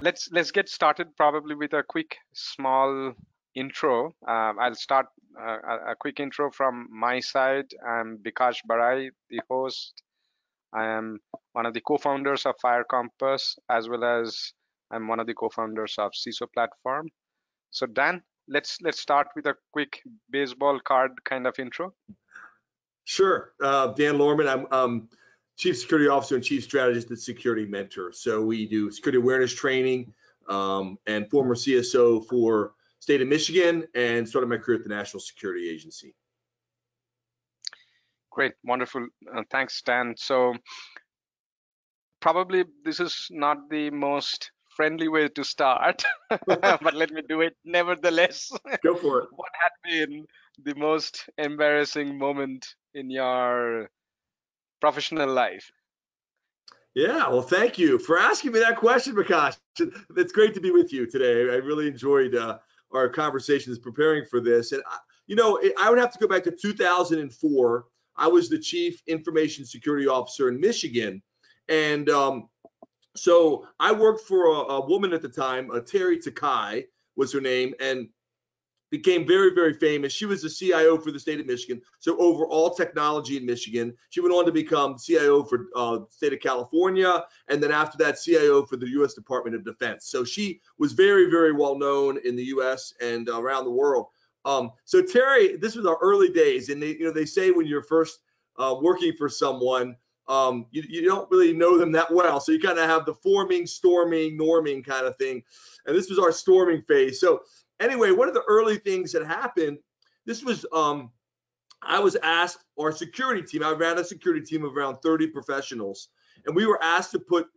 Let's get started probably with a quick small intro. I'll start a quick intro from my side. I'm Bikash Barai, the host. I am one of the co-founders of FireCompass, as well as I'm one of the co-founders of CISO platform. So Dan, let's start with a quick baseball card kind of intro. Sure. Dan Lohrmann, I'm Chief Security Officer and Chief Strategist at Security Mentor. So we do security awareness training and former CSO for state of Michigan and started my career at the National Security Agency. Great, wonderful. Thanks, Dan. So probably this is not the most friendly way to start, but let me do it nevertheless. Go for it. What had been the most embarrassing moment in your professional life? Yeah, well, thank you for asking me that question, Bikash. It's great to be with you today. I really enjoyed our conversations preparing for this. And, I would have to go back to 2004. I was the Chief Information Security Officer in Michigan. And so I worked for a woman at the time, Terry Takai was her name, and became very, very famous. She was the CIO for the state of Michigan, so over all technology in Michigan. She went on to become CIO for the state of California, and then after that, CIO for the U.S. Department of Defense. So she was very, very well known in the U.S. and around the world. So Terry, this was our early days, and they say when you're first working for someone, you don't really know them that well, so you kind of have the forming, storming, norming kind of thing, and this was our storming phase. So anyway, one of the early things that happened, this was, I was asked, our security team, I ran a security team of around 30 professionals, and we were asked to put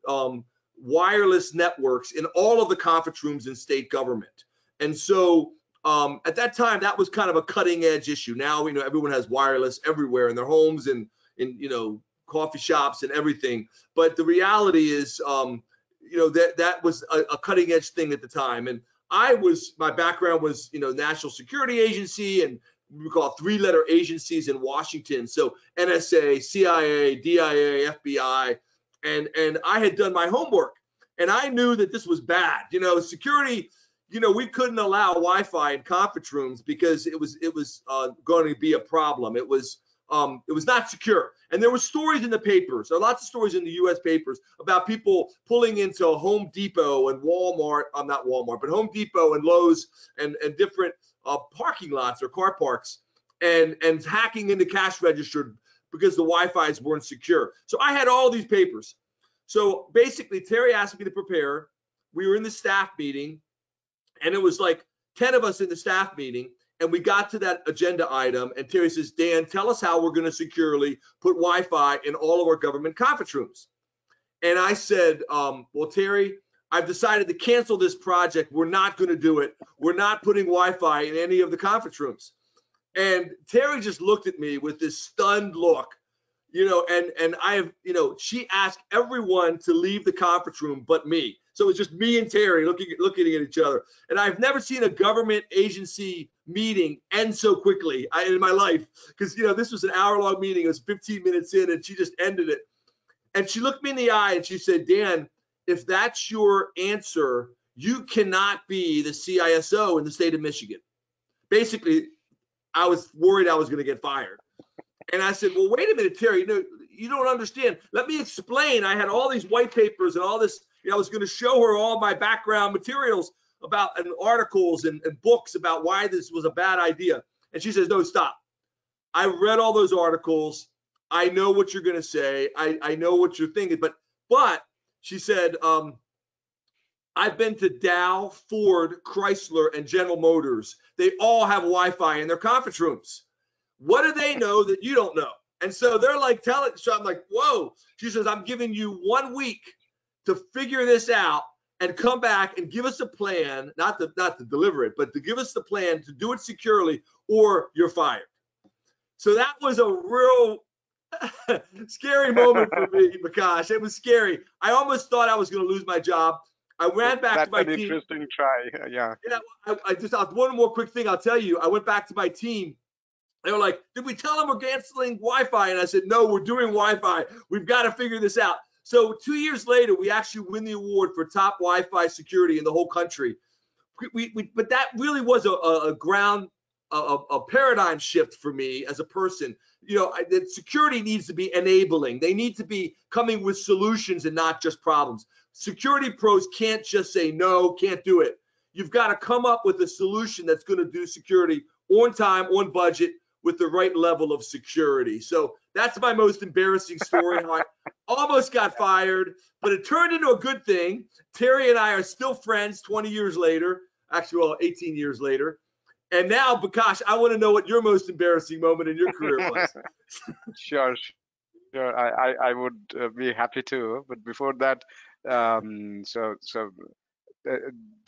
wireless networks in all of the conference rooms in state government. And so at that time, that was kind of a cutting edge issue. Now, everyone has wireless everywhere in their homes and in coffee shops and everything. But the reality is, that was a cutting edge thing at the time. And my background was, National Security Agency, and we call 3-letter agencies in Washington. So NSA, CIA, DIA, FBI, and I had done my homework, and I knew that this was bad. Security, we couldn't allow Wi-Fi in conference rooms because it was going to be a problem. It was not secure. And there were stories in the papers, lots of stories in the U.S. papers about people pulling into Home Depot and Walmart, not Walmart, but Home Depot and Lowe's and different parking lots or car parks and hacking into cash register because the Wi-Fi's weren't secure. So I had all these papers. So basically, Terry asked me to prepare. We were in the staff meeting, and it was like 10 of us in the staff meeting. And we got to that agenda item, and Terry says, Dan, tell us how we're going to securely put Wi-Fi in all of our government conference rooms. And I said, well, Terry, I've decided to cancel this project. We're not going to do it. We're not putting Wi-Fi in any of the conference rooms. And Terry just looked at me with this stunned look, and I have, she asked everyone to leave the conference room but me. So it's just me and Terry looking at each other. And I've never seen a government agency meeting end so quickly in my life, because this was an hour-long meeting. It was 15 minutes in, and she just ended it. And she looked me in the eye and she said, Dan, if that's your answer, you cannot be the CISO in the state of Michigan. Basically, I was worried I was going to get fired. And I said, well, wait a minute, Terry, you don't understand. Let me explain. I had all these white papers and all this. I was going to show her all my background materials about and articles and books about why this was a bad idea. And she says, no, stop. I read all those articles. I know what you're going to say. I know what you're thinking. But she said, I've been to Dow, Ford, Chrysler, and General Motors. They all have Wi-Fi in their conference rooms. What do they know that you don't know? And so they're like, so I'm like, whoa. She says, I'm giving you 1 week to figure this out and come back and give us a plan, not to deliver it, but to give us the plan to do it securely, or you're fired. So that was a real scary moment for me, Bikash. It was scary. I almost thought I was going to lose my job. I ran back to my team. That's an interesting try. Yeah. I just one more quick thing I'll tell you. I went back to my team. They were like, did we tell them we're canceling Wi-Fi? And I said, no, we're doing Wi-Fi. We've got to figure this out. So 2 years later, we actually win the award for top Wi-Fi security in the whole country. But that really was a paradigm shift for me as a person. That security needs to be enabling. They need to be coming with solutions and not just problems. Security pros can't just say no, can't do it. You've got to come up with a solution that's going to do security on time, on budget, with the right level of security. So that's my most embarrassing story. How I almost got fired, but it turned into a good thing. Terry and I are still friends 20 years later, actually, well, 18 years later. And now, Bikash, I want to know what your most embarrassing moment in your career was. Sure, sure. I would be happy to. But before that, so uh,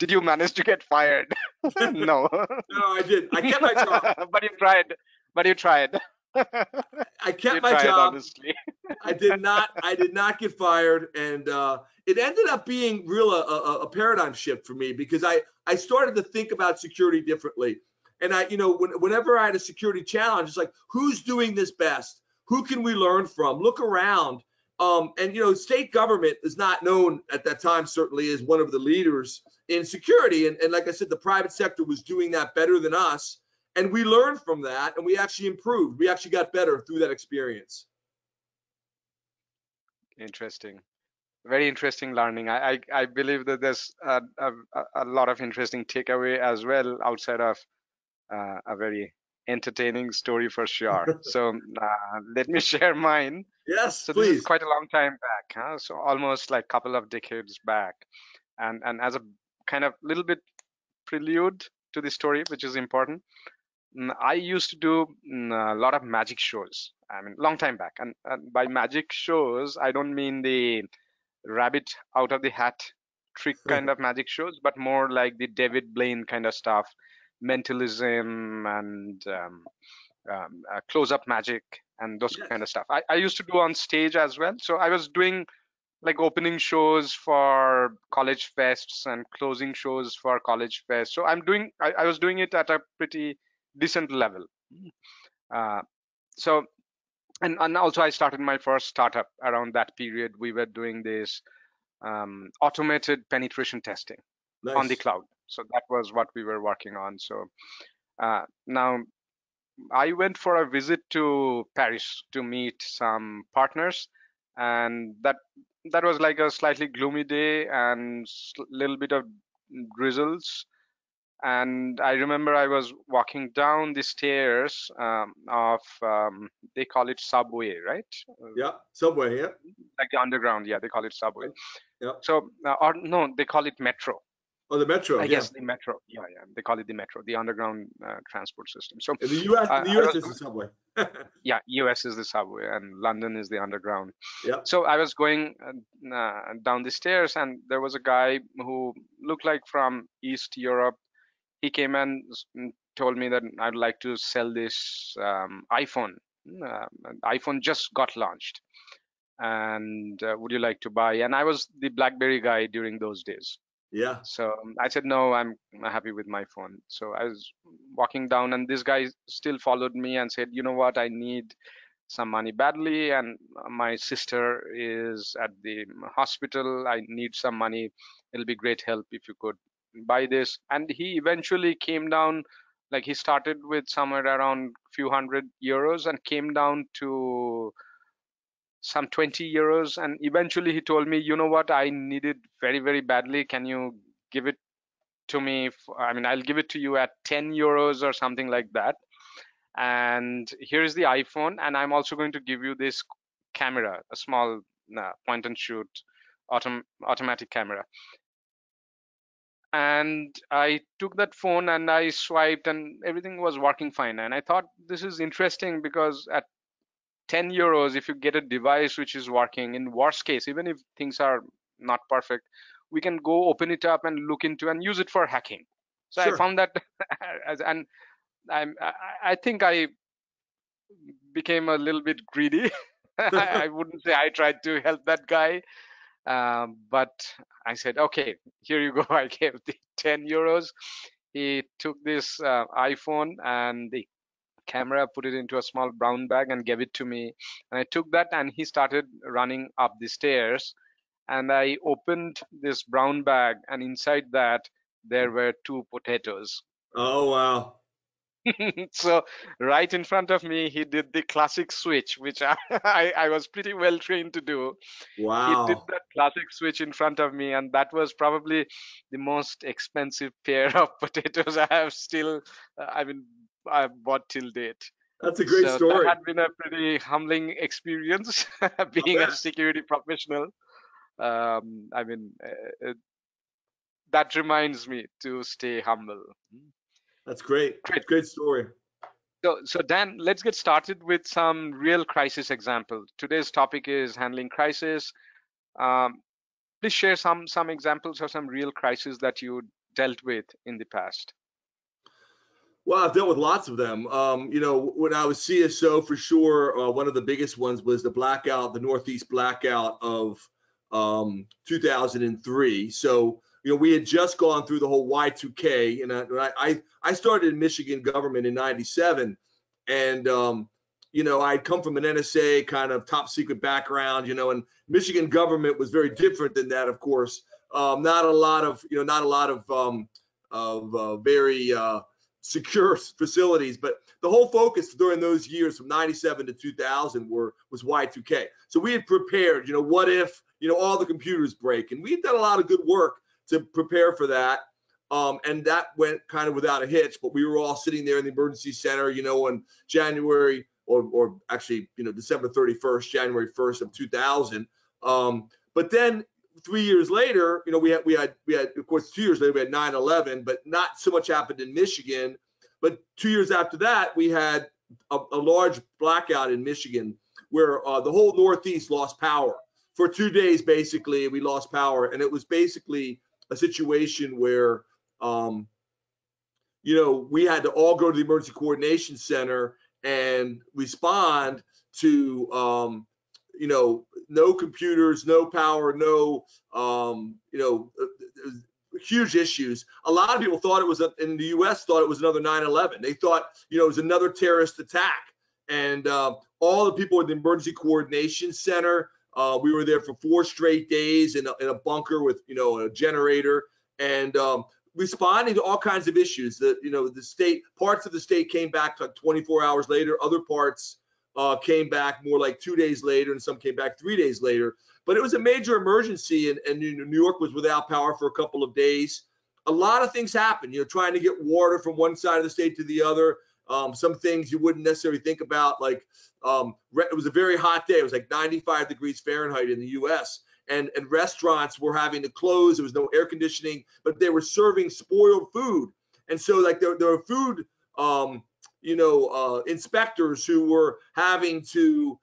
did you manage to get fired? No. No, I didn't. I kept my job. But you tried. But you tried. I kept You my tried, job. honestly. I did not get fired, and it ended up being a paradigm shift for me, because I started to think about security differently. And whenever I had a security challenge, it's like, who's doing this best? Who can we learn from? Look around. And state government is not known at that time, certainly, as one of the leaders in security. And like I said, the private sector was doing that better than us. And we learned from that, and we actually improved. We actually got better through that experience. Interesting. Very interesting learning. I believe that there's a lot of interesting takeaway as well outside of a very entertaining story for sure. So let me share mine. Yes, So this is please. quite a long time back, huh? So almost like couple of decades back, and as a kind of little bit prelude to the story, which is important. I used to do a lot of magic shows. I mean, long time back, and by magic shows, I don't mean the rabbit out of the hat trick kind of magic shows, but more like the David Blaine kind of stuff, mentalism and close-up magic and those kind of Yes. stuff. I used to do on stage as well. So I was doing like opening shows for college fests and closing shows for college fests. So I was doing it at a pretty decent level. Uh, so and also I started my first startup around that period. We were doing this automated penetration testing on the Nice. cloud. So that was what we were working on. So now I went for a visit to Paris to meet some partners, and that was like a slightly gloomy day and little bit of drizzles. And I remember I was walking down the stairs of they call it subway, right? Yeah. Subway. Yeah. Like the underground, yeah, they call it subway. Yeah. So or no, they call it metro. Oh, the metro. I Yeah. guess the metro. Yeah, yeah. They call it the metro, the underground transport system. So In the U.S., in the I U.S. was, is the subway. yeah, US is the subway and London is the underground. Yeah. So I was going down the stairs and there was a guy who looked like from East Europe. He came and told me that I'd like to sell this iPhone. iPhone just got launched and would you like to buy? And I was the BlackBerry guy during those days. Yeah. So I said, no, I'm happy with my phone. So I was walking down, and this guy still followed me and said, you know what, I need some money badly, and my sister is at the hospital. I need some money. It'll be great help if you could buy this. And he eventually came down, like he started with somewhere around few hundred euros and came down to some 20 euros, and eventually he told me, you know what, I need it very very badly, can you give it to me I mean, I'll give it to you at 10 euros or something like that, and here's the iPhone, and I'm also going to give you this camera, a small point and shoot automatic camera. And I took that phone and I swiped and everything was working fine, and I thought this is interesting because at 10 euros, if you get a device which is working, in worst case, even if things are not perfect, we can go open it up and look into and use it for hacking. So I Sure. found that and I think I became a little bit greedy. I wouldn't say I tried to help that guy, but I said, okay, here you go. I gave the 10 euros. He took this iPhone and the camera, put it into a small brown bag, and gave it to me. And I took that, and he started running up the stairs. And I opened this brown bag, and inside that there were 2 potatoes. Oh, wow. So right in front of me, he did the classic switch, which I was pretty well trained to do. He did Wow. that classic switch in front of me, and that was probably the most expensive pair of potatoes I have still, I've bought till date. That's a great So that story. had been a pretty humbling experience, I being a bet. security professional. Um, I mean, uh, uh, that reminds me to stay humble. That's great. Great. Great story. So Dan, let's get started with some real crisis examples. Today's topic is handling crisis. Um, please share some examples of some real crises that you dealt with in the past. Well, I've dealt with lots of them. When I was CSO, for sure, one of the biggest ones was the blackout, the Northeast blackout of 2003. So, we had just gone through the whole Y2K, and I started in Michigan government in '97, and I'd come from an NSA kind of top secret background, and Michigan government was very different than that, of course. Not a lot of very secure facilities, but the whole focus during those years from 97 to 2000 was Y2K. So we had prepared, what if, all the computers break, and we had done a lot of good work to prepare for that. And that went kind of without a hitch, but we were all sitting there in the emergency center, on January or actually, December 31st, January 1st of 2000. But then 3 years later, we had, of course, 2 years later, we had 9/11, but not so much happened in Michigan. But 2 years after that, we had a large blackout in Michigan where the whole Northeast lost power. For 2 days, basically, we lost power. And it was basically a situation where, we had to all go to the emergency coordination center and respond to, no computers, no power, no, huge issues. A lot of people thought it was in the U.S. thought it was another 9/11. They thought, it was another terrorist attack. And all the people at the emergency coordination center, we were there for 4 straight days in a bunker with, a generator, and responding to all kinds of issues. The parts of the state came back like 24 hours later. Other parts came back more like 2 days later, and some came back 3 days later. But it was a major emergency, and New York was without power for a couple of days. A lot of things happened, trying to get water from one side of the state to the other. Some things you wouldn't necessarily think about, like it was a very hot day. It was like 95 degrees Fahrenheit in the U.S., and restaurants were having to close. There was no air conditioning, but they were serving spoiled food. And so like there were food inspectors who were having to,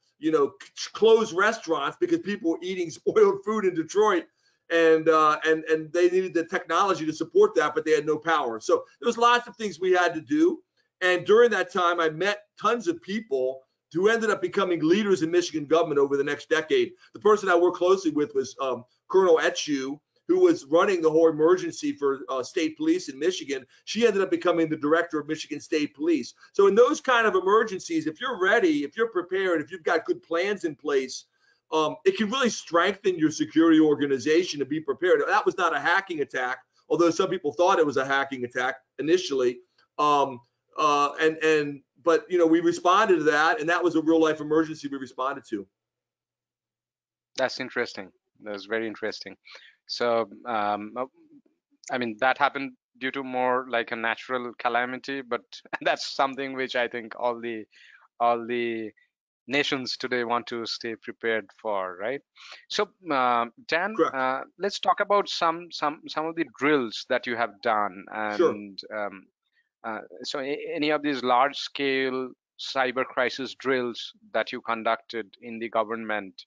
close restaurants because people were eating spoiled food in Detroit, and they needed the technology to support that, but they had no power. So there was lots of things we had to do. And during that time, I met tons of people who ended up becoming leaders in Michigan government over the next decade. The person I worked closely with was Colonel Etchew, who was running the whole emergency for state police in Michigan. She ended up becoming the director of Michigan State Police. So in those kind of emergencies, if you're ready, if you're prepared, if you've got good plans in place, it can really strengthen your security organization to be prepared. That was not a hacking attack, although some people thought it was a hacking attack initially. But we responded to that, and that was a real life emergency we responded to. That's interesting. That's very interesting. So, that happened due to more like a natural calamity, but that's something which I think all the nations today want to stay prepared for, right? So, Dan, Correct. let's talk about some of the drills that you have done, Sure. and so any of these large scale cyber crisis drills that you conducted in the government.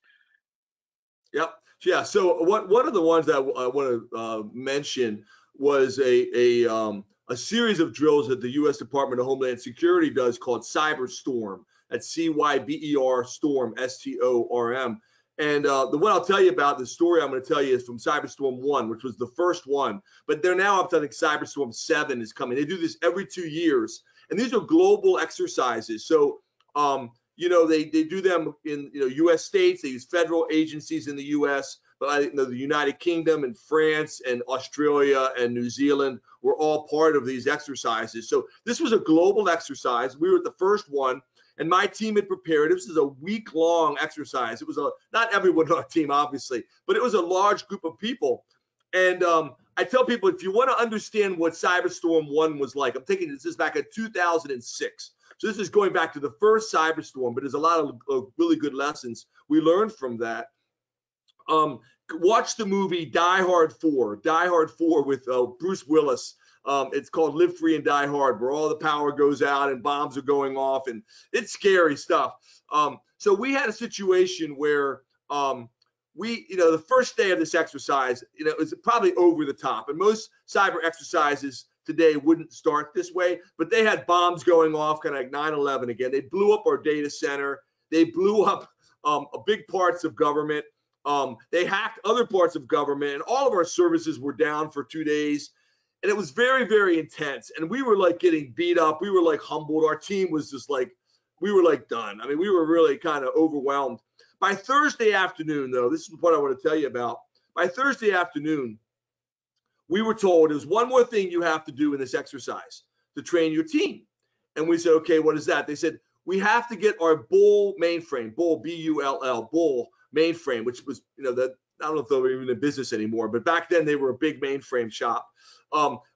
Yep. Yeah. So one of the ones that I want to mention was a series of drills that the U.S. Department of Homeland Security does called Cyberstorm. That's CYBER Storm, STORM. And the one I'll tell you about, the story I'm going to tell you is from Cyberstorm 1, which was the first one. But they're now up to, I think, Cyberstorm 7 is coming. They do this every 2 years. And these are global exercises. So, they do them in, U.S. states. They use federal agencies in the U.S., but the United Kingdom and France and Australia and New Zealand were all part of these exercises. So this was a global exercise. We were at the first one, and my team had prepared. This is a week-long exercise. It was not everyone on our team, obviously, but it was a large group of people. And I tell people, if you want to understand what Cyberstorm 1 was like, I'm thinking this is back in 2006. So this is going back to the first Cyberstorm, but there's a lot of really good lessons we learned from that. Watch the movie Die Hard 4 with Bruce Willis. It's called Live Free and Die Hard, where all the power goes out and bombs are going off, and it's scary stuff. So we had a situation where the first day of this exercise, it was probably over the top, and most cyber exercises today wouldn't start this way, but they had bombs going off, kind of like 9/11 again. They blew up our data center. They blew up big parts of government. They hacked other parts of government, and all of our services were down for 2 days. And it was very, very intense. And we were like getting beat up. We were like humbled. Our team was just like, we were like done. I mean, we were really kind of overwhelmed. By Thursday afternoon, though, this is what I want to tell you about. By Thursday afternoon, we were told there's one more thing you have to do in this exercise to train your team. And we said, okay, what is that? They said, we have to get our Bull mainframe, Bull, B-U-L-L, Bull mainframe, which was, I don't know if they were even in business anymore, but back then they were a big mainframe shop.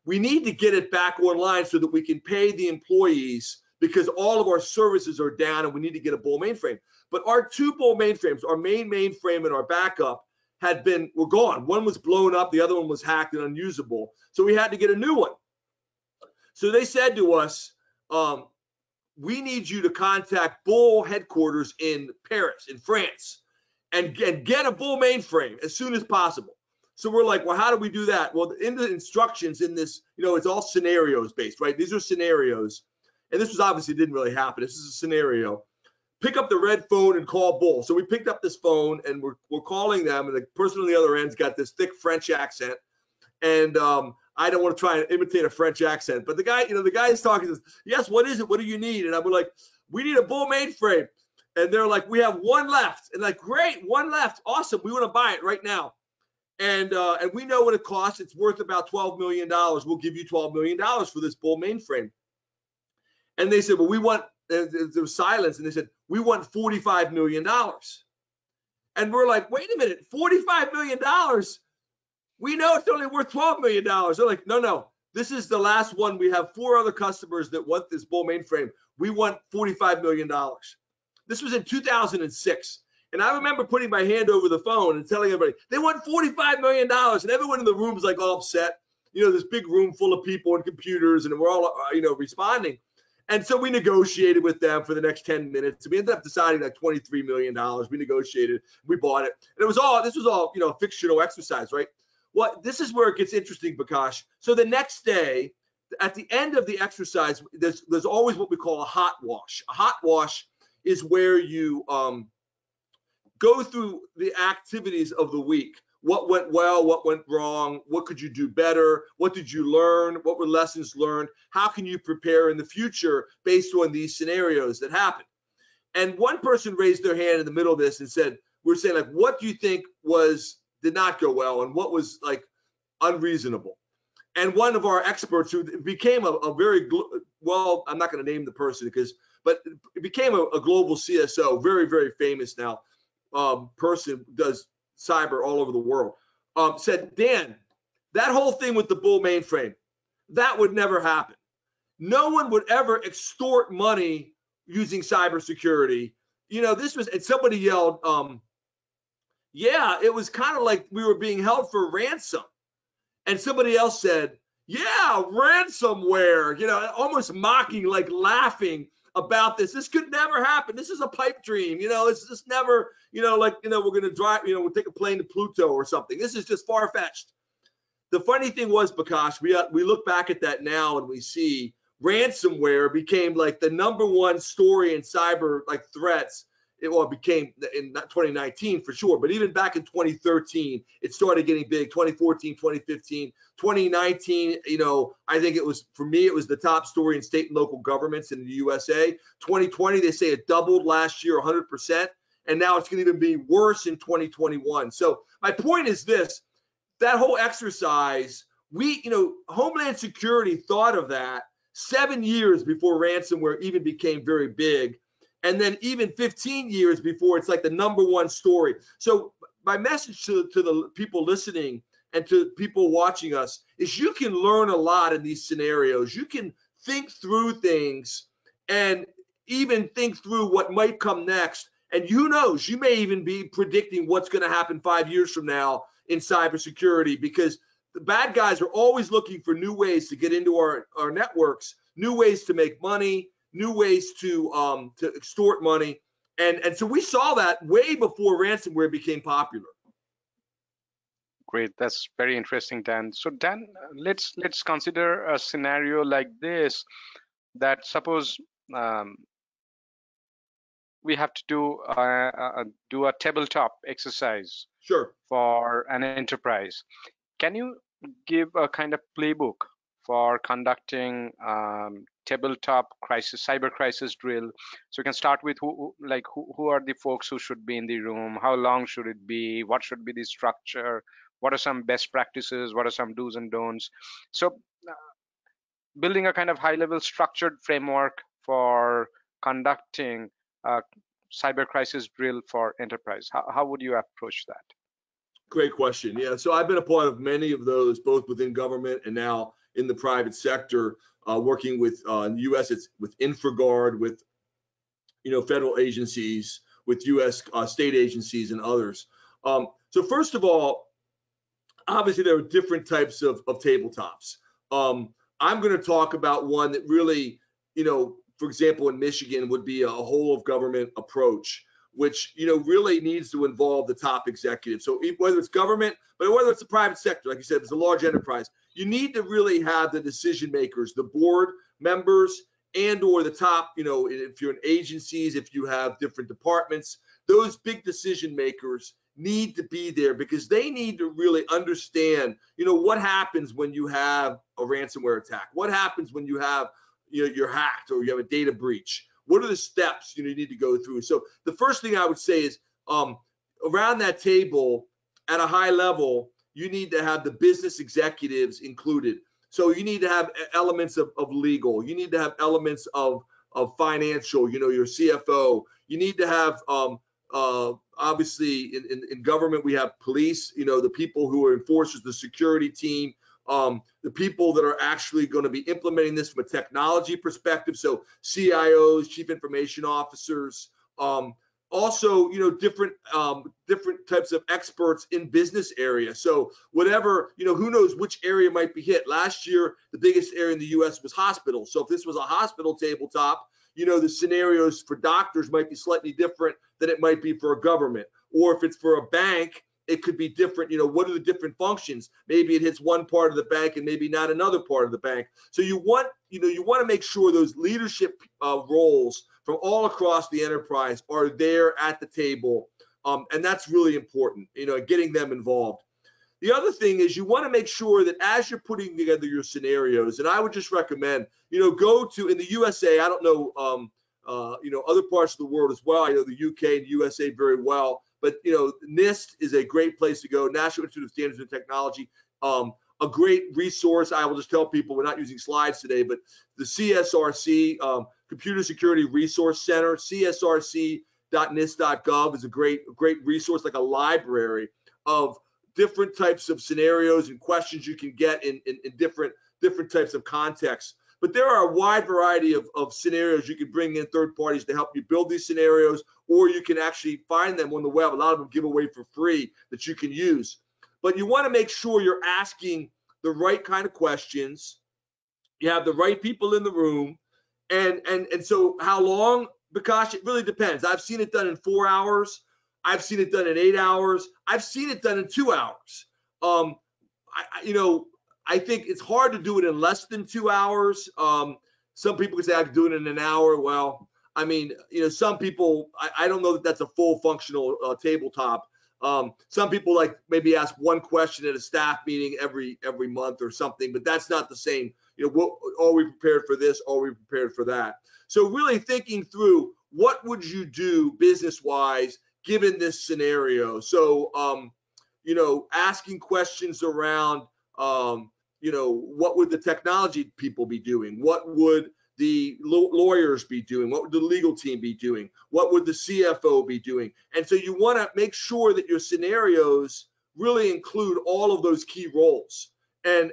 We need to get it back online so that we can pay the employees, because all of our services are down and we need to get a Bull mainframe. But our two Bull mainframes, our main mainframe and our backup, were gone. One was blown up, the other one was hacked and unusable. So we had to get a new one. So they said to us, we need you to contact Bull headquarters in Paris, in France, and get a Bull mainframe as soon as possible. So we're like, well, how do we do that? Well, in the instructions in this, it's all scenarios based, right? These are scenarios. And this was obviously didn't really happen. This is a scenario. Pick up the red phone and call Bull. So we picked up this phone and we're calling them, and the person on the other end's got this thick French accent. And I don't want to try and imitate a French accent, but the guy is talking to us. Yes, what is it? What do you need? And I'm like, we need a Bull mainframe. And they're like, we have one left. And like, great, one left. Awesome. We want to buy it right now. And we know what it costs. It's worth about $12 million. We'll give you $12 million for this Bull mainframe. And they said, well, we want, there was silence, and they said, we want $45 million. And we're like, wait a minute, $45 million? We know it's only worth $12 million. They're like, no, this is the last one. We have 4 other customers that want this Bull mainframe. We want $45 million. This was in 2006. And I remember putting my hand over the phone and telling everybody, they want $45 million. And everyone in the room was like all upset. This big room full of people and computers, and we're all, responding. And so we negotiated with them for the next 10 minutes. We ended up deciding like $23 million. We negotiated, we bought it. And this was all, a fictional exercise, right? Well, this is where it gets interesting, Bikash. So the next day, at the end of the exercise, there's always what we call a hot wash. A hot wash is where you go through the activities of the week. What went well, what went wrong, what could you do better, what did you learn, what were lessons learned, how can you prepare in the future based on these scenarios that happened. And one person raised their hand in the middle of this and said, we're saying, like, what do you think did not go well, and what was like unreasonable? And one of our experts, who became a very, well, I'm not going to name the person but it became a global CSO, very, very famous now, person, does cyber all over the world, said, Dan, that whole thing with the Bull mainframe, that would never happen. No one would ever extort money using cybersecurity. This was, and somebody yelled, yeah, it was kind of like we were being held for ransom. And somebody else said, yeah, ransomware, almost mocking, like laughing about this. This could never happen. This is a pipe dream. It's just never, we're going to drive, we'll take a plane to Pluto or something. This is just far-fetched. The funny thing was, Bikash, we look back at that now and we see ransomware became like the #1 story in cyber, like, threats It became in 2019 for sure, but even back in 2013, it started getting big. 2014, 2015, 2019, I think it was, for me, it was the top story in state and local governments in the USA. 2020, they say it doubled last year, 100%, and now it's going to even be worse in 2021. So my point is this: that whole exercise, Homeland Security thought of that 7 years before ransomware even became very big, and then even 15 years before it's like the #1 story. So my message to the people listening and to people watching us is you can learn a lot in these scenarios. You can think through things and even think through what might come next. And who knows, you may even be predicting what's going to happen 5 years from now in cybersecurity, because the bad guys are always looking for new ways to get into our networks, new ways to make money, new ways to extort money. And so we saw that way before ransomware became popular. Great, that's very interesting, Dan. So Dan, let's consider a scenario like this, that suppose we have to do a tabletop exercise Sure. for an enterprise. Can you give a kind of playbook for conducting tabletop cyber crisis drill? So you can start with who are the folks who should be in the room, how long should it be, what should be the structure, what are some best practices, what are some do's and don'ts. So building a kind of high-level structured framework for conducting a cyber crisis drill for enterprise. How would you approach that? Great question. Yeah, so I've been a part of many of those, both within government and now in the private sector, working with in the U.S. It's with InfraGard, with federal agencies, with U.S. State agencies and others. So first of all, obviously there are different types of tabletops. I'm going to talk about one that really, for example, in Michigan would be a whole of government approach, which really needs to involve the top executive. So whether it's government, but whether it's the private sector, like you said, it's a large enterprise, you need to really have the decision makers, the board members, and or the top, if you're in agencies, if you have different departments, those big decision makers need to be there, because they need to really understand, what happens when you have a ransomware attack, what happens when you have, you're hacked or you have a data breach. What are the steps you need to go through? So the first thing I would say is around that table at a high level, you need to have the business executives included. So you need to have elements of legal. You need to have elements of financial, your CFO. You need to have, obviously, in government, we have police, the people who are enforcers, the security team, the people that are actually going to be implementing this from a technology perspective. So CIOs, chief information officers, also, different types of experts in business area. So whatever, who knows which area might be hit. Last year, the biggest area in the US was hospitals. So if this was a hospital tabletop, the scenarios for doctors might be slightly different than it might be for a government. Or if it's for a bank, it could be different. What are the different functions? Maybe it hits one part of the bank and maybe not another part of the bank. So you want to make sure those leadership roles from all across the enterprise are there at the table. And that's really important, getting them involved. The other thing is you want to make sure that as you're putting together your scenarios, and I would just recommend, go to, in the USA, I don't know, other parts of the world as well. I know the UK and USA very well, but NIST is a great place to go. National Institute of Standards and Technology, a great resource. I will just tell people, we're not using slides today, but the CSRC, Computer Security Resource Center, csrc.nist.gov is a great resource, like a library of different types of scenarios and questions you can get in different types of contexts. But there are a wide variety of scenarios. You can bring in third parties to help you build these scenarios, or you can actually find them on the web. A lot of them give away for free that you can use. But you want to make sure you're asking the right kind of questions. You have the right people in the room. And so how long? Bikash, it really depends. I've seen it done in 4 hours. I've seen it done in 8 hours. I've seen it done in 2 hours. I think it's hard to do it in less than 2 hours. Some people can say I can do it in an hour. Well, I mean, some people, I don't know that that's a full functional tabletop. Some people like maybe ask one question at a staff meeting every month or something, but that's not the same. What are we prepared for this? Are we prepared for that? So really thinking through what would you do business wise given this scenario. So asking questions around what would the technology people be doing? What would the lawyers be doing? What would the legal team be doing? What would the CFO be doing? And so you want to make sure that your scenarios really include all of those key roles and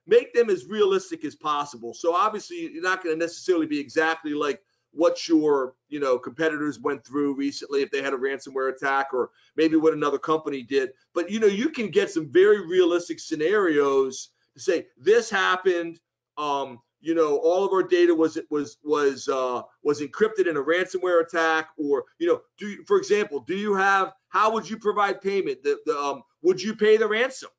make them as realistic as possible. So obviously you're not going to necessarily be exactly like what your competitors went through recently if they had a ransomware attack, or maybe what another company did. But you can get some very realistic scenarios to say this happened. All of our data was encrypted in a ransomware attack, or for example, how would you provide payment? Would you pay the ransom?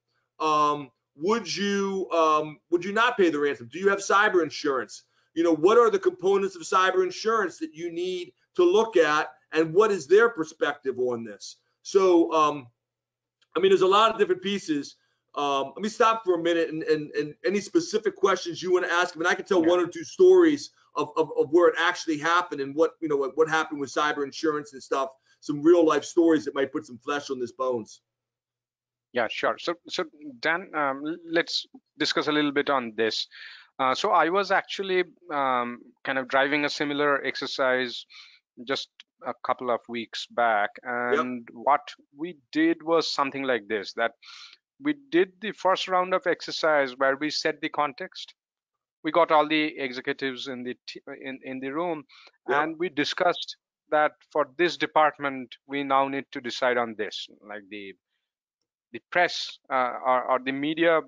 Would you not pay the ransom? Do you have cyber insurance? What are the components of cyber insurance that you need to look at, and what is their perspective on this? So, there's a lot of different pieces. Let me stop for a minute and any specific questions you want to ask. I mean, I can tell one or two stories of where it actually happened and what happened with cyber insurance and stuff. Some real life stories that might put some flesh on this bones. Yeah, sure. So Dan, let's discuss a little bit on this. So I was actually kind of driving a similar exercise just a couple of weeks back, and what we did was something like this: that we did the first round of exercise where we set the context. We got all the executives in the room, and we discussed that for this department we now need to decide on this, like the press or the media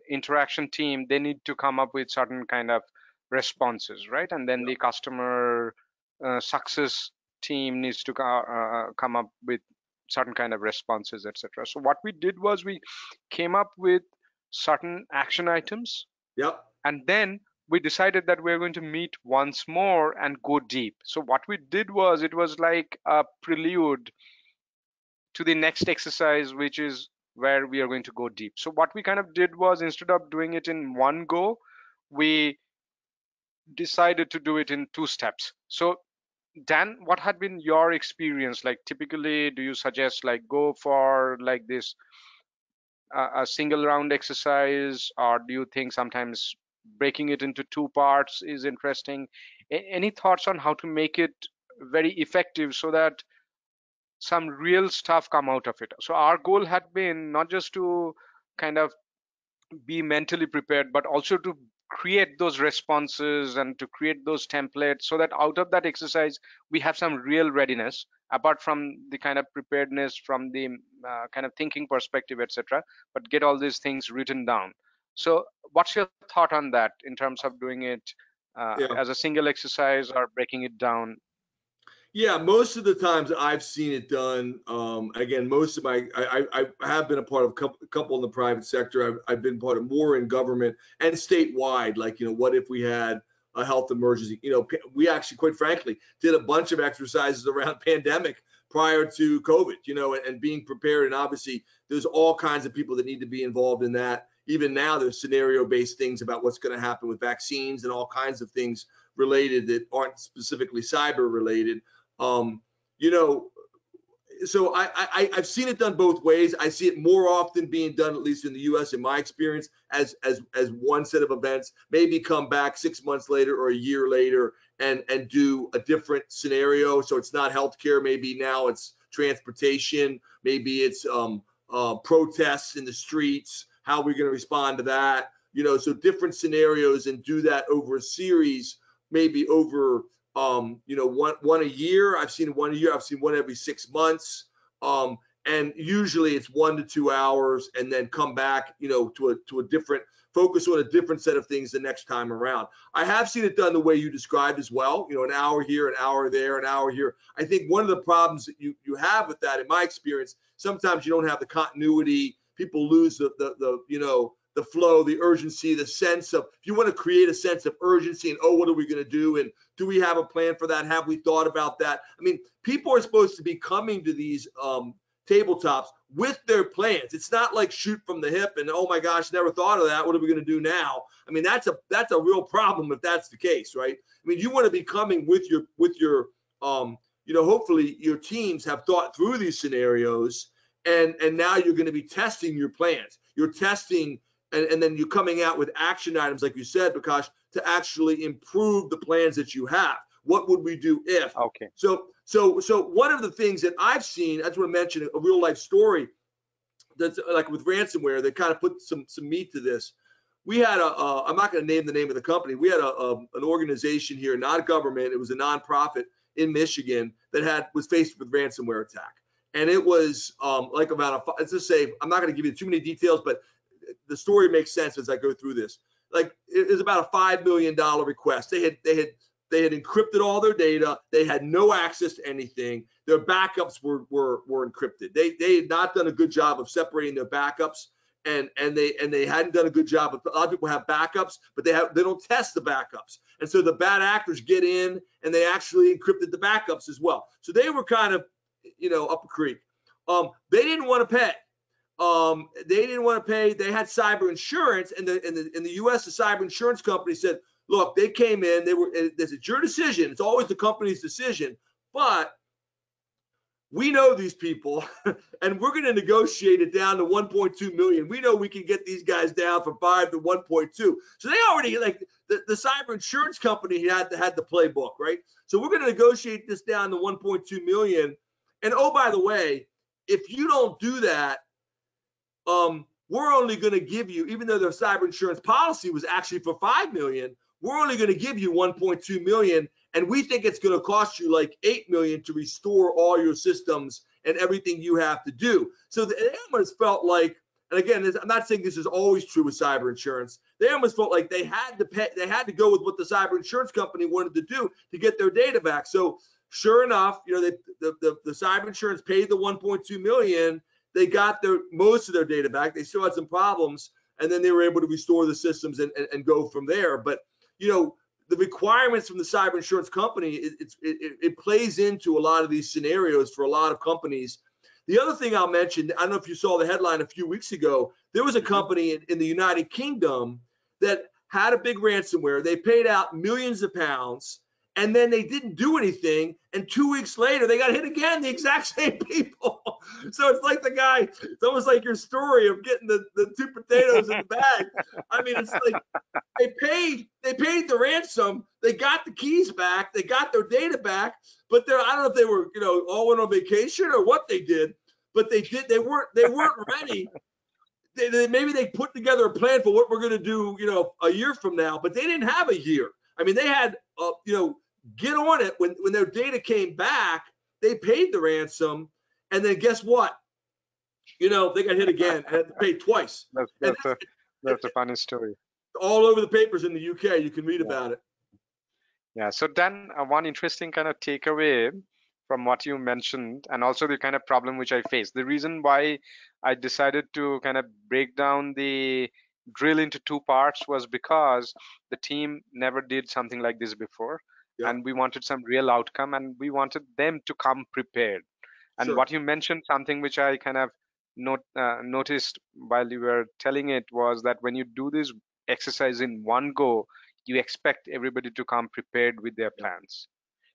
interaction team, they need to come up with certain kind of responses, right? And then the customer success team needs to come up with certain kind of responses, etc. So what we did was we came up with certain action items. And then we decided that we're going to meet once more and go deep. So what we did was, it was like a prelude to the next exercise, which is where we are going to go deep. So what we kind of did was, instead of doing it in one go, we decided to do it in 2 steps. So Dan, what had been your experience? Like, typically, do you suggest like go for like this a single round exercise, or do you think sometimes breaking it into 2 parts is interesting? Any thoughts on how to make it very effective so that some real stuff come out of it? So our goal had been not just to kind of be mentally prepared, but also to create those responses and to create those templates, so that out of that exercise we have some real readiness, apart from the kind of preparedness from the kind of thinking perspective, etc., but get all these things written down. So what's your thought on that in terms of doing it as a single exercise or breaking it down? Yeah, most of the times I've seen it done. Again, most of I have been a part of a couple in the private sector. I've been part of more in government and statewide. Like, what if we had a health emergency? We actually, quite frankly, did a bunch of exercises around pandemic prior to COVID, and being prepared. And obviously, there's all kinds of people that need to be involved in that. Even now, there's scenario-based things about what's going to happen with vaccines and all kinds of things related that aren't specifically cyber related. So I've seen it done both ways. I see it more often being done, at least in the U.S. in my experience, as one set of events. Maybe come back 6 months later or a year later and do a different scenario. So it's not healthcare. Maybe now it's transportation. Maybe it's protests in the streets. How are we going to respond to that? So different scenarios, and do that over a series, maybe over one a year. I've seen one a year. I've seen one every 6 months. And usually it's 1 to 2 hours, and then come back, to a different focus on a different set of things the next time around. I have seen it done the way you described as well. An hour here, an hour there, an hour here. I think one of the problems that you have with that, in my experience, sometimes you don't have the continuity. People lose the the flow, the urgency, the sense of, if you want to create a sense of urgency and, oh, what are we going to do? And do we have a plan for that? Have we thought about that? I mean, people are supposed to be coming to these tabletops with their plans. It's not like shoot from the hip and, oh my gosh, never thought of that. What are we going to do now? I mean, that's a real problem if that's the case, right? I mean, you want to be coming with your hopefully your teams have thought through these scenarios, and now you're going to be testing your plans. You're testing, and then you're coming out with action items, like you said, Bikash, to actually improve the plans that you have. What would we do if? Okay. So one of the things that I've seen, I just want to mention a real life story that's like with ransomware that kind of put some meat to this. We had I'm not going to name the name of the company. We had an organization here, not government. It was a nonprofit in Michigan that was faced with ransomware attack. And it was like let's just say, I'm not going to give you too many details, but the story makes sense as I go through this. Like, it was about a $5 million request. They had encrypted all their data. They had no access to anything. Their backups were encrypted. They had not done a good job of separating their backups, and they hadn't done a good job. A lot of people have backups, but they don't test the backups. And so the bad actors get in and they actually encrypted the backups as well. So they were kind of, up a creek. They didn't want to pay. They had cyber insurance, and in the U.S., the cyber insurance company said, look, they came in, it's your decision. It's always the company's decision, but we know these people and we're going to negotiate it down to 1.2 million. We know we can get these guys down from 5 to 1.2. So they already, like, the cyber insurance company had the playbook, right? So we're going to negotiate this down to 1.2 million. And oh, by the way, if you don't do that, we're only going to give you, even though their cyber insurance policy was actually for 5 million, we're only going to give you 1.2 million. And we think it's going to cost you like 8 million to restore all your systems and everything you have to do. So they almost felt like, and again, I'm not saying this is always true with cyber insurance. They almost felt like they had to pay, they had to go with what the cyber insurance company wanted to do to get their data back. So sure enough, the cyber insurance paid the 1.2 million. They got most of their data back. They still had some problems, and then they were able to restore the systems and go from there. But the requirements from the cyber insurance company, it plays into a lot of these scenarios for a lot of companies. The other thing I'll mention, I don't know if you saw the headline a few weeks ago, there was a company in the United Kingdom that had a big ransomware. They paid out millions of pounds, and then they didn't do anything. And 2 weeks later, they got hit again, the exact same people. So it's like it's almost like your story of getting the 2 potatoes in the bag. I mean, it's like they paid the ransom, they got the keys back, they got their data back, but I don't know if they were, all went on vacation or what they did, but they weren't ready. Maybe they put together a plan for what we're going to do, a year from now, but they didn't have a year. I mean, they had, get on it when their data came back. They paid the ransom, and then guess what? They got hit again and had to pay twice. That's a funny story. All over the papers in the UK. You can read about it. Yeah. So Dan, one interesting kind of takeaway from what you mentioned, and also the kind of problem which I faced. The reason why I decided to kind of break down the drill into 2 parts was because the team never did something like this before. Yeah. And we wanted some real outcome, and we wanted them to come prepared. And Sure. what you mentioned, something which I kind of noticed while you were telling it, was that when you do this exercise in one go, you expect everybody to come prepared with their plans.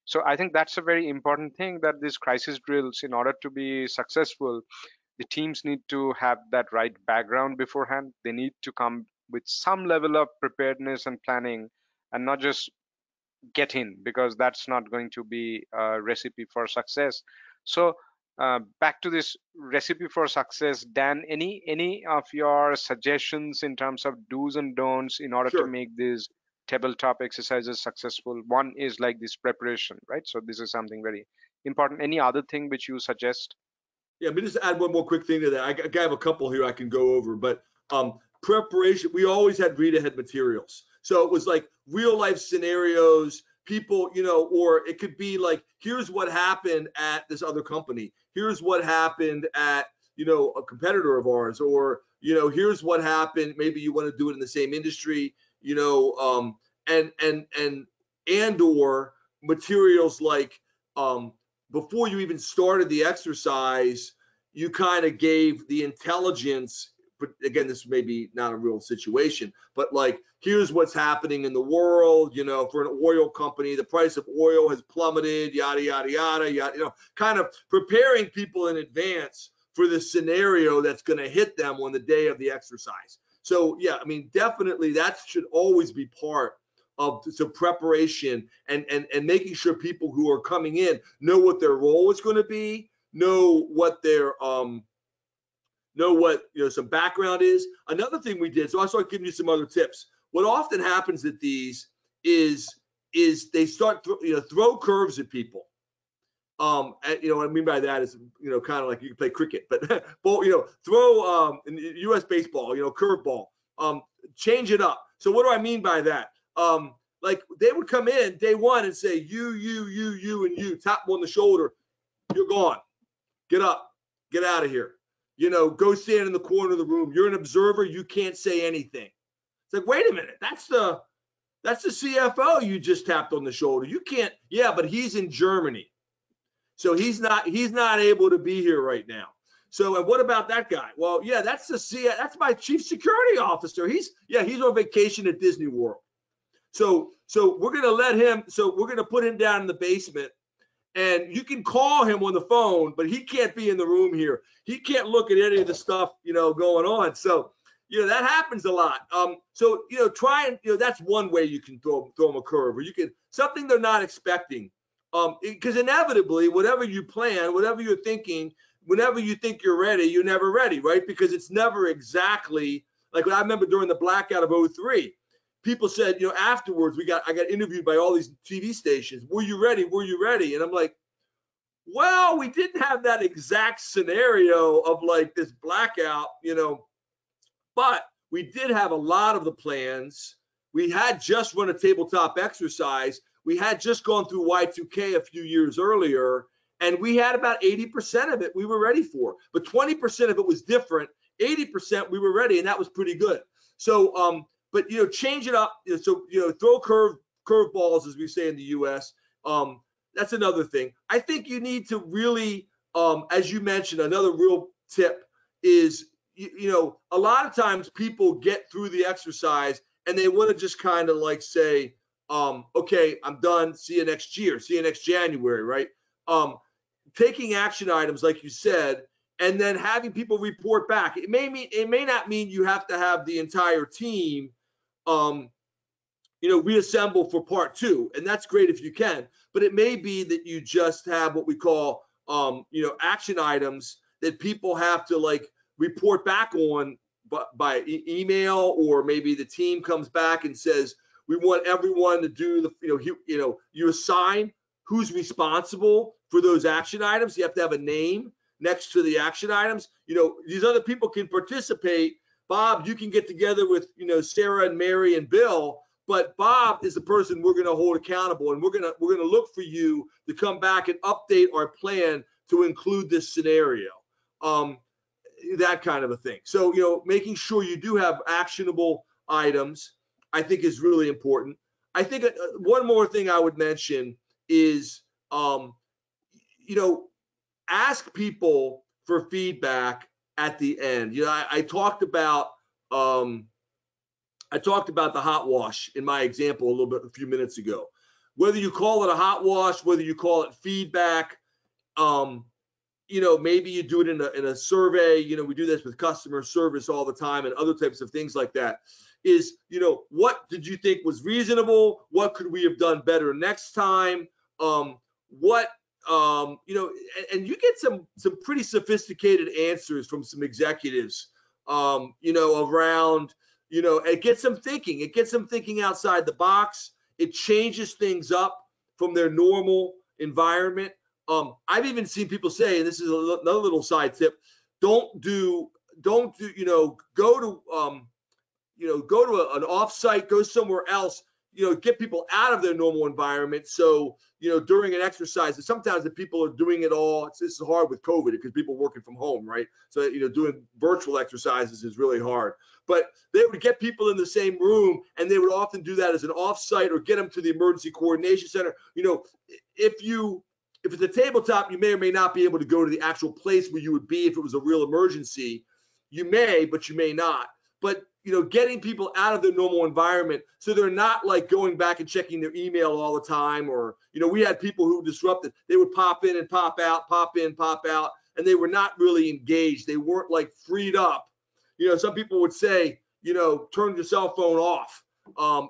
So I think that's a very important thing, that these crisis drills, in order to be successful, the teams need to have that right background beforehand. They need to come with some level of preparedness and planning, and not just get in, because that's not going to be a recipe for success. So back to this recipe for success, Dan, any of your suggestions in terms of do's and don'ts in order to make these tabletop exercises successful? One is like this preparation, right? So this is something very important. Any other thing which you suggest? Yeah, let me just add one more quick thing to that. I have a couple here I can go over, but preparation, we always had read-ahead materials. So it was like real life scenarios, people, or it could be like, here's what happened at this other company. Here's what happened at, a competitor of ours, or, here's what happened. Maybe you want to do it in the same industry, and or materials like, before you even started the exercise, you kind of gave the intelligence. But again, this may be not a real situation, but like, here's what's happening in the world. For an oil company, the price of oil has plummeted, yada, yada, yada, yada, kind of preparing people in advance for the scenario that's going to hit them on the day of the exercise. So yeah, I mean, definitely that should always be part of some preparation, and making sure people who are coming in know what their role is going to be, know what their some background is. Another thing we did, so I start giving you some other tips. What often happens at these is they start throw curves at people. What I mean by that is, kind of like you can play cricket, but throw in U.S. baseball, curveball, change it up. So what do I mean by that? Like, they would come in day one and say, you, and you, tap them on the shoulder, you're gone, get up, get out of here, go stand in the corner of the room. You're an observer, you can't say anything. It's like, wait a minute, that's the CFO you just tapped on the shoulder. You can't. Yeah, but he's in Germany. So he's not able to be here right now. So, and what about that guy? Well, yeah, that's my chief security officer. He's on vacation at Disney World. So we're going to let him, so we're going to put him down in the basement, and you can call him on the phone, but he can't be in the room here. He can't look at any of the stuff, going on. So, that happens a lot. Try and, that's one way you can throw them a curve, or you can, something they're not expecting. Because inevitably, whatever you plan, whatever you're thinking, whenever you think you're ready, you're never ready, right? Because it's never exactly like, I remember during the blackout of 2003, people said, afterwards, I got interviewed by all these TV stations. Were you ready? Were you ready? And I'm like, well, we didn't have that exact scenario of like this blackout, but we did have a lot of the plans. We had just run a tabletop exercise. We had just gone through Y2K a few years earlier, and we had about 80% of it we were ready for. But 20% of it was different. 80% we were ready, and that was pretty good. So, but change it up. So throw curveballs, as we say in the U.S. That's another thing. I think you need to really, as you mentioned, another real tip is, a lot of times people get through the exercise and they want to just kind of like say, okay, I'm done. See you next year. See you next January, right? Taking action items, like you said, and then having people report back. It may not mean you have to have the entire team, reassemble for part two, and that's great if you can. But it may be that you just have what we call, action items that people have to like report back on by email, or maybe the team comes back and says, we want everyone to do the, you assign who's responsible for those action items. You have to have a name next to the action items. These other people can participate. Bob, you can get together with, Sarah and Mary and Bill, but Bob is the person we're going to hold accountable, and we're going to look for you to come back and update our plan to include this scenario. That kind of a thing. So, making sure you do have actionable items, I think, is really important. I think one more thing I would mention is, ask people for feedback at the end. I talked about the hot wash in my example a few minutes ago. Whether you call it a hot wash, whether you call it feedback, maybe you do it in a survey. We do this with customer service all the time and other types of things like that. Is, what did you think was reasonable? What could we have done better next time? And you get some pretty sophisticated answers from some executives, around, it gets them thinking. It gets them thinking outside the box. It changes things up from their normal environment. I've even seen people say, and this is another little side tip, go to an offsite, go somewhere else, get people out of their normal environment. So, during an exercise, and sometimes the people are doing it all. This is hard with COVID because people are working from home, right? So, doing virtual exercises is really hard. But they would get people in the same room, and they would often do that as an offsite or get them to the emergency coordination center. If it's a tabletop, you may or may not be able to go to the actual place where you would be if it was a real emergency. You may, but you may not. But getting people out of their normal environment so they're not like going back and checking their email all the time. Or we had people who disrupted. They would pop in and pop out, pop in, pop out, and they were not really engaged. They weren't like freed up. Some people would say, turn your cell phone off.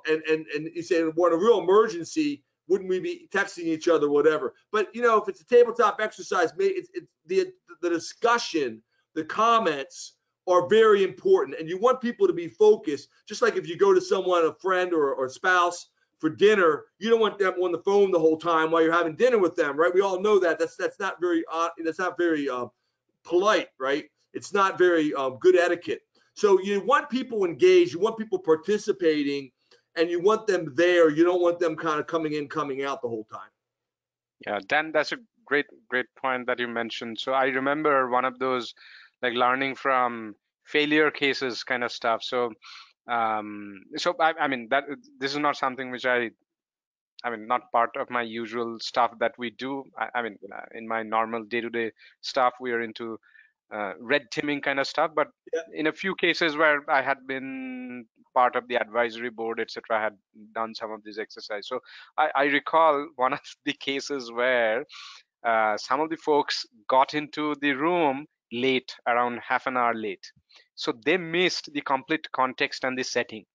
And you say, what a real emergency, wouldn't we be texting each other, whatever? But if it's a tabletop exercise, it's the discussion, the comments are very important, and you want people to be focused. Just like if you go to someone, a friend or a spouse for dinner, you don't want them on the phone the whole time while you're having dinner with them, right? We all know that. That's not very polite, right? It's not very good etiquette. So you want people engaged, you want people participating, and you want them there. You don't want them kind of coming in, coming out the whole time. Yeah, Dan, that's a great point that you mentioned. So I remember one of those, like, learning from failure cases kind of stuff. So I mean that this is not something which not part of my usual stuff that we do. In my normal day-to-day stuff, we are into red teaming kind of stuff. But Yeah. in a few cases where I had been part of the advisory board, etc., I had done some of these exercises. So I recall one of the cases where some of the folks got into the room late, around half an hour late. So they missed the complete context and the setting.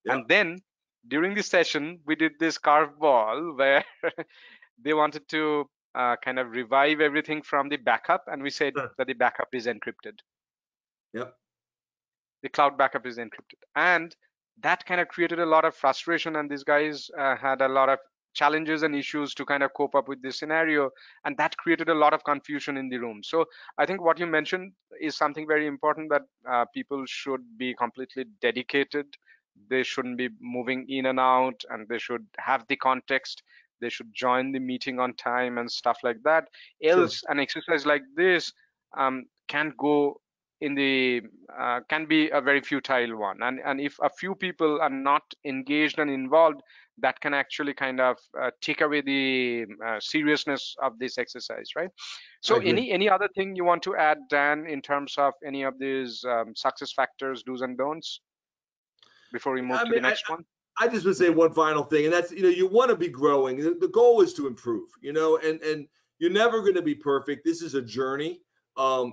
Yeah. And then during the session, we did this curveball where they wanted to kind of revive everything from the backup, and we said that the backup is encrypted. Yep. The cloud backup is encrypted, and that kind of created a lot of frustration, and these guys had a lot of challenges and issues to kind of cope up with this scenario, and that created a lot of confusion in the room. So I think what you mentioned is something very important, that people should be completely dedicated. They shouldn't be moving in and out, and they should have the context. They should join the meeting on time and stuff like that. Else, an exercise like this can go in the can be a very futile one, and if a few people are not engaged and involved, that can actually kind of take away the seriousness of this exercise, right? So any other thing you want to add, Dan, in terms of any of these success factors, do's and don'ts, before we move to the next one? I just would say one final thing, and that's, you want to be growing. The goal is to improve, and you're never going to be perfect. This is a journey.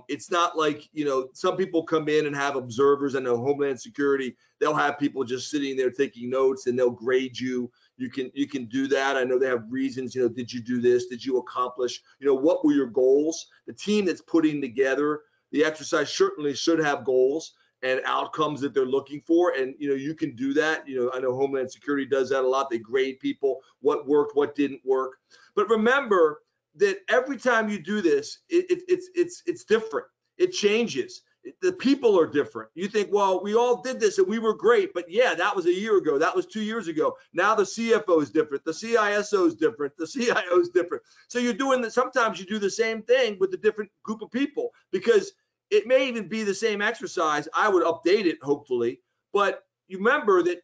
It's not like, some people come in and have observers. I know Homeland Security, they'll have people just sitting there taking notes, and they'll grade you. You can do that. I know they have reasons, did you do this? Did you accomplish? What were your goals? The team that's putting together the exercise certainly should have goals and outcomes that they're looking for. And, you can do that. I know Homeland Security does that a lot. They grade people, what worked, what didn't work. But remember that every time you do this, it's different. It changes. The people are different. You think, well, we all did this and we were great, but yeah, that was a year ago. That was 2 years ago. Now the CFO is different. The CISO is different. The CIO is different. So you're doing that. Sometimes you do the same thing with a different group of people, because it may even be the same exercise. I would update it, hopefully, but you remember that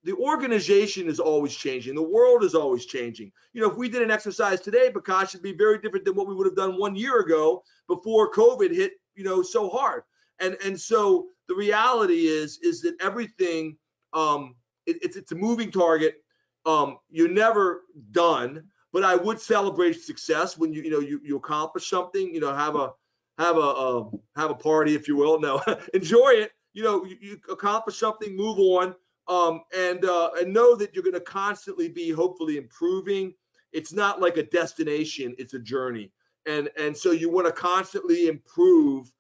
the organization is always changing. The world is always changing. If we did an exercise today, Bikash, it'd be very different than what we would have done 1 year ago before COVID hit, so hard. And so the reality is that everything, it's a moving target. You're never done, but I would celebrate success when you accomplish something. Have a party, if you will. No, enjoy it. You accomplish something, move on, and know that you're going to constantly be hopefully improving. It's not like a destination; it's a journey, and so you want to constantly improve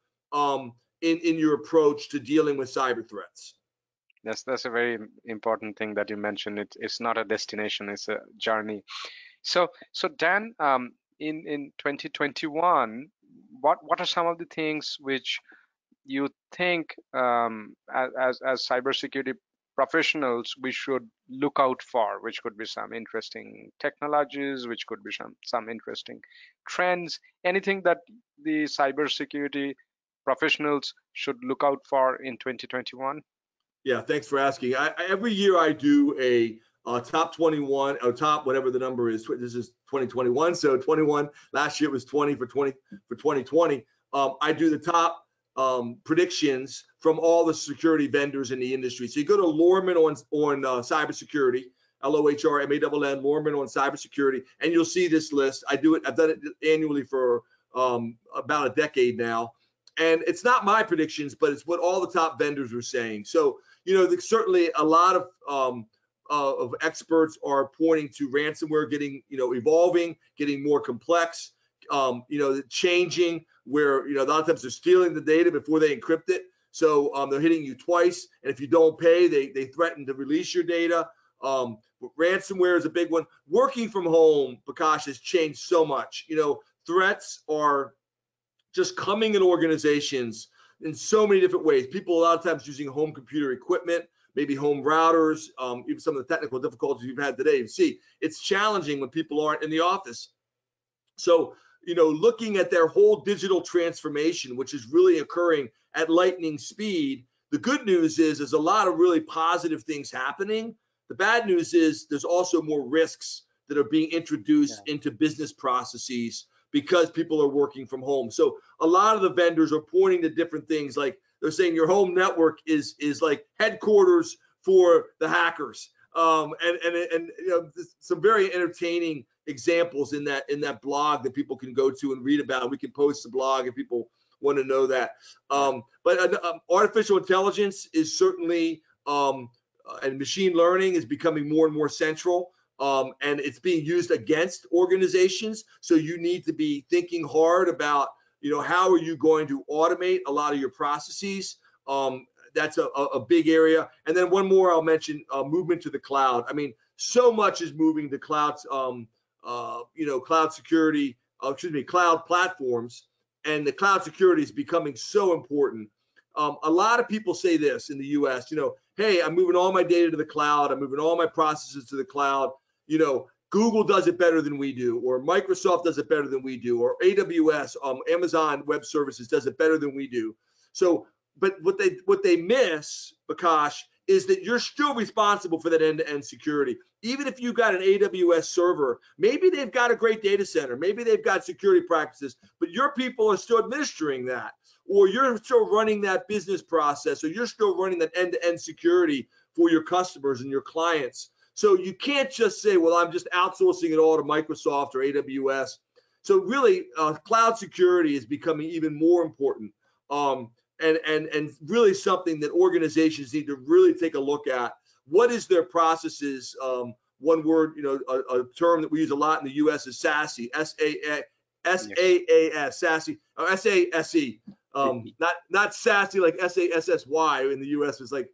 in your approach to dealing with cyber threats. That's a very important thing that you mentioned. It's not a destination; it's a journey. So Dan, in 2021, what are some of the things which you think as cybersecurity professionals we should look out for, which could be some interesting technologies, which could be some interesting trends, anything that the cybersecurity professionals should look out for in 2021? Yeah, thanks for asking. Every year I do a top 21 or top whatever the number is. This is 2021, so 21. Last year it was 20 for 2020. I do the top predictions from all the security vendors in the industry. So you go to Lohrmann on cybersecurity, LOHRMANN, Lohrmann on cybersecurity, and you'll see this list. I've done it annually for about a decade now. And it's not my predictions, but it's what all the top vendors are saying. So, certainly a lot of experts are pointing to ransomware getting, evolving, getting more complex, changing, where, a lot of times they're stealing the data before they encrypt it. So they're hitting you twice. And if you don't pay, they threaten to release your data. Ransomware is a big one. Working from home, Bikash, has changed so much. Threats are just coming in organizations in so many different ways. People a lot of times using home computer equipment, maybe home routers, even some of the technical difficulties you've had today. You see, it's challenging when people aren't in the office. So, looking at their whole digital transformation, which is really occurring at lightning speed, the good news is there's a lot of really positive things happening. The bad news is there's also more risks that are being introduced into business processes because people are working from home. So a lot of the vendors are pointing to different things, like they're saying your home network is like headquarters for the hackers. And some very entertaining examples in that blog that people can go to and read about. We can post the blog if people want to know that. But artificial intelligence is certainly, and machine learning is becoming more and more central. And it's being used against organizations. So you need to be thinking hard about, how are you going to automate a lot of your processes? That's a big area. And then one more I'll mention, movement to the cloud. I mean, so much is moving to cloud, cloud security, cloud platforms, and the cloud security is becoming so important. A lot of people say this in the US, hey, I'm moving all my data to the cloud. I'm moving all my processes to the cloud. Google does it better than we do, or Microsoft does it better than we do, or AWS, Amazon Web Services does it better than we do. So, but what they miss, Bikash, is that you're still responsible for that end-to-end security. Even if you've got an AWS server, maybe they've got a great data center, maybe they've got security practices, but your people are still administering that, or you're still running that business process, or you're still running that end-to-end security for your customers and your clients. So you can't just say, well, I'm just outsourcing it all to Microsoft or AWS. So really, cloud security is becoming even more important, and really something that organizations need to really take a look at. What is their processes? One word, a term that we use a lot in the U.S. is SASE, S-A-A-S, SASE, or S-A-S-E. Not sassy like S-A-S-S-Y in the U.S. It's like,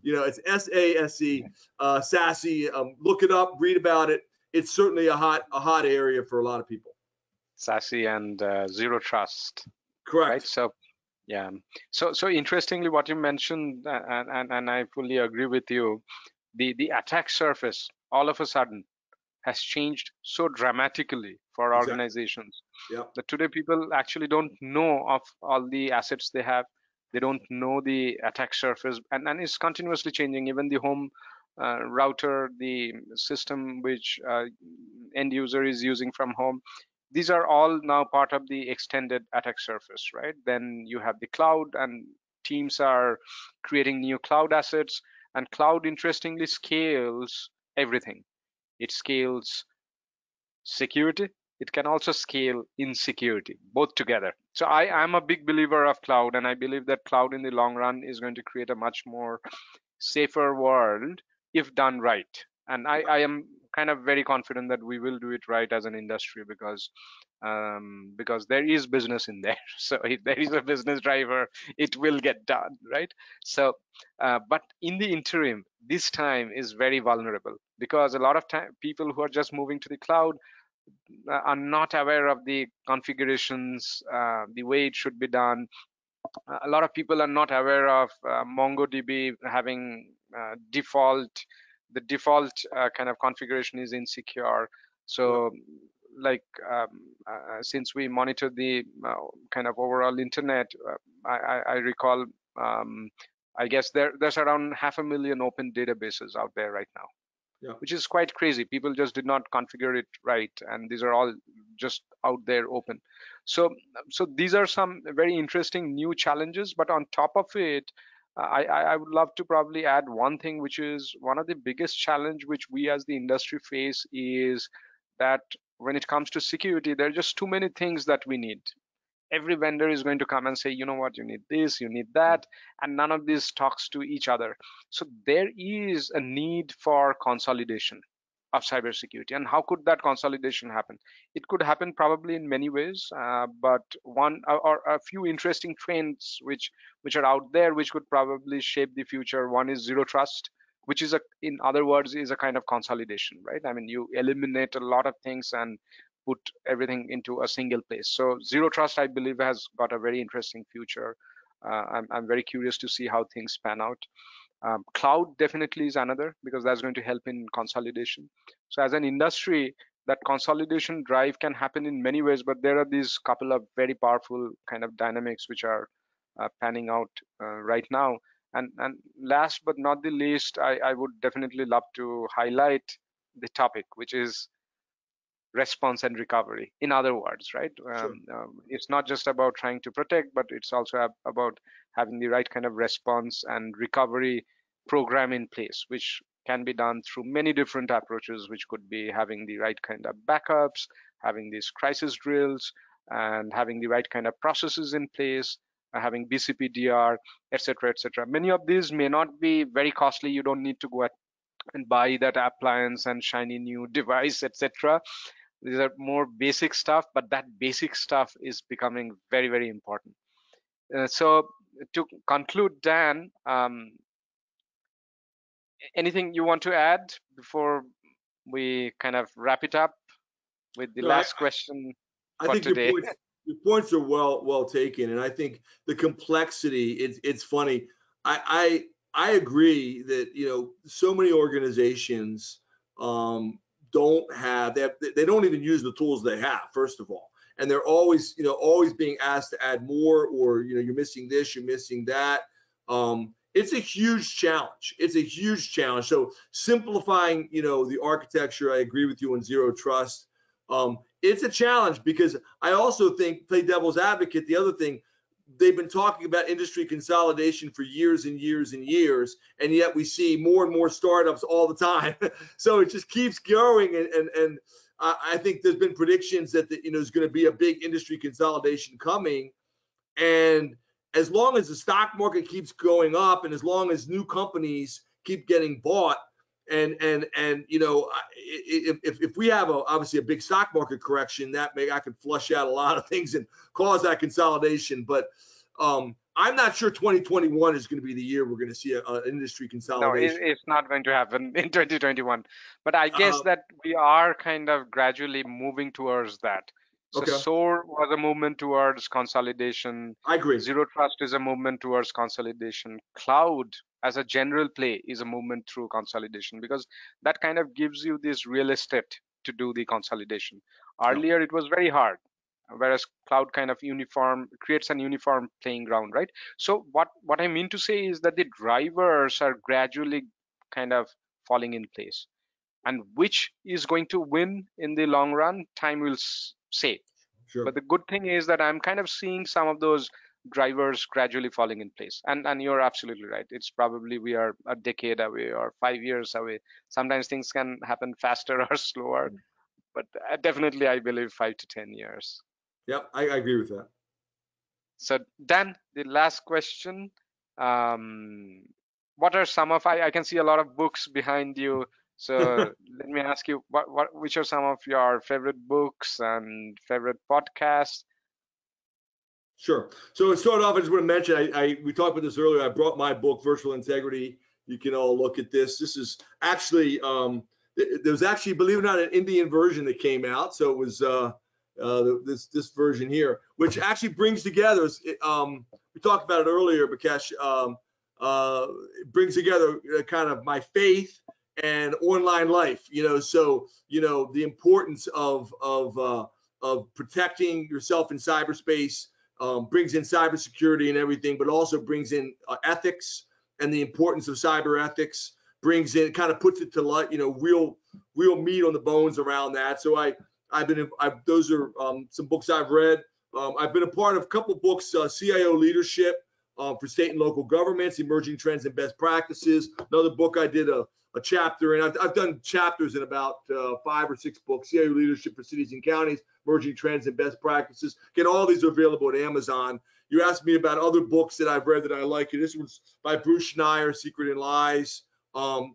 it's S-A-S-E, SASE. Look it up, read about it. It's certainly a hot area for a lot of people. SASE and zero trust. Correct. Right. So, yeah. So interestingly, what you mentioned, and I fully agree with you. The attack surface all of a sudden has changed so dramatically for organizations. Yep. That today people actually don't know of all the assets they have. They don't know the attack surface, and it's continuously changing. Even the home router, the system which end user is using from home, these are all now part of the extended attack surface, right? Then you have the cloud, and teams are creating new cloud assets, and cloud interestingly scales everything. It scales security. It can also scale insecurity, both together. So I'm a big believer of cloud, and I believe that cloud in the long run is going to create a much more safer world if done right. And I am kind of very confident that we will do it right as an industry, because there is business in there. So if there is a business driver, it will get done, right? So, but in the interim, this time is very vulnerable, because a lot of time people who are just moving to the cloud are not aware of the configurations, the way it should be done. a lot of people are not aware of MongoDB having the default kind of configuration is insecure. Yep. So like since we monitor the kind of overall internet, I recall, um, I guess there's around 500,000 open databases out there right now, Yep. which is quite crazy. People just did not configure it right, and these are all just out there open. So, so these are some very interesting new challenges. But on top of it, I would love to probably add one thing, which is one of the biggest challenge which we as the industry face is that when it comes to security, there are just too many things that we need. Every vendor is going to come and say, you know what, you need this, you need that, and none of this talks to each other. So there is a need for consolidation of cybersecurity. And how could that consolidation happen? It could happen probably in many ways, but one or a few interesting trends which are out there, which could probably shape the future. One is zero trust, which is in other words, is a kind of consolidation, right? I mean, you eliminate a lot of things and put everything into a single place. So zero trust, I believe, has got a very interesting future. I'm very curious to see how things pan out. Cloud definitely is another, because that's going to help in consolidation. So as an industry, that consolidation drive can happen in many ways, but there are these couple of very powerful kind of dynamics which are panning out right now. And last but not the least, I would definitely love to highlight the topic, which is response and recovery. In other words, right? Sure. It's not just about trying to protect, but it's also about having the right kind of response and recovery program in place, which can be done through many different approaches, which could be having the right kind of backups, having these crisis drills, and having the right kind of processes in place, having BCPDR, etc., etc. Many of these may not be very costly. You don't need to go and buy that appliance and shiny new device, etc. These are more basic stuff, but that basic stuff is becoming very, very important. So to conclude, Dan, anything you want to add before we kind of wrap it up with the No, I, last question I for think today? your points are well taken, and I think the complexity. It's funny. I agree that so many organizations um, don't have they don't even use the tools they have, first of all, and they're always always being asked to add more, or you're missing this, you're missing that. It's a huge challenge. It's a huge challenge. So simplifying the architecture, I agree with you on zero trust. It's a challenge because I also think, play devil's advocate, the other thing, they've been talking about industry consolidation for years and years and years, and yet we see more and more startups all the time. So it just keeps growing, and I think there's been predictions that there's going to be a big industry consolidation coming, and as long as the stock market keeps going up, and as long as new companies keep getting bought, and if we have obviously a big stock market correction, I could flush out a lot of things and cause that consolidation. But I'm not sure 2021 is going to be the year we're going to see an industry No, consolidation. it's not going to happen in 2021. But I guess Uh, that we are kind of gradually moving towards that. So okay, SOAR was a movement towards consolidation. I agree. Zero Trust is a movement towards consolidation. Cloud, as a general play, is a movement through consolidation, because that kind of gives you this real estate to do the consolidation. Yeah, Earlier, it was very hard, whereas cloud kind of creates an uniform playing ground, right? So what I mean to say is that the drivers are gradually kind of falling in place, and which is going to win in the long run, time will say. sure. But the good thing is that I'm kind of seeing some of those drivers gradually falling in place. And you're absolutely right. It's probably we are a decade away or 5 years away. Sometimes things can happen faster or slower, but definitely I believe 5 to 10 years. Yep, I agree with that. So Dan, the last question. Um, what are some of I can see a lot of books behind you. So let me ask you, which are some of your favorite books and favorite podcasts? Sure. So to start off, I just want to mention, we talked about this earlier. I brought my book, Virtual Integrity. You can all look at this. This is actually, there's actually, believe it or not, an Indian version that came out. So it was this version here, which actually brings together we talked about it earlier, Bikash, brings together kind of my faith and online life, so, the importance of protecting yourself in cyberspace, brings in cybersecurity and everything, but also brings in ethics and the importance of cyber ethics, brings in, kind of puts it to light, real meat on the bones around that. So those are some books I've read. I've been a part of a couple books, CIO Leadership for state and local governments, Emerging Trends and Best Practices. Another book I did a chapter in. I've done chapters in about 5 or 6 books, CIO Leadership for cities and counties, Emerging Trends and Best Practices. Again, all these are available at Amazon. You asked me about other books that I've read that I like. This one's by Bruce Schneier, Secret and Lies.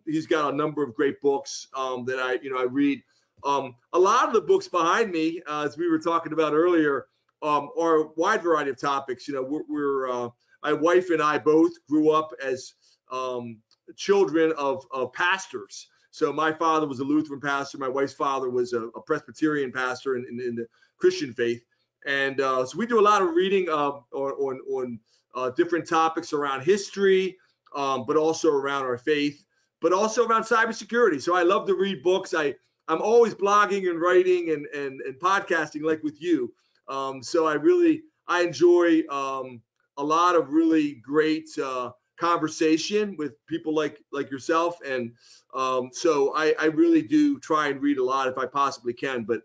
He's got a number of great books that I read. A lot of the books behind me, as we were talking about earlier, are a wide variety of topics. My wife and I both grew up as children of pastors. So my father was a Lutheran pastor. My wife's father was a Presbyterian pastor in the Christian faith. And so we do a lot of reading on different topics around history, but also around our faith, but also around cybersecurity. So I love to read books. I'm always blogging and writing and podcasting, like with you. So I enjoy a lot of really great conversation with people like yourself. And so I really do try and read a lot if I possibly can. But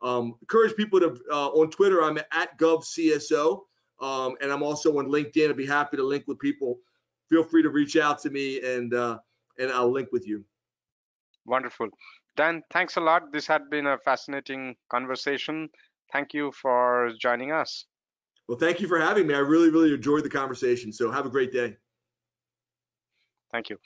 encourage people to, on Twitter, I'm at govcso, and I'm also on LinkedIn. I'd be happy to link with people. Feel free to reach out to me, and I'll link with you. Wonderful. Dan, thanks a lot. This had been a fascinating conversation. Thank you for joining us. Well, thank you for having me. I really, really enjoyed the conversation. So have a great day. Thank you.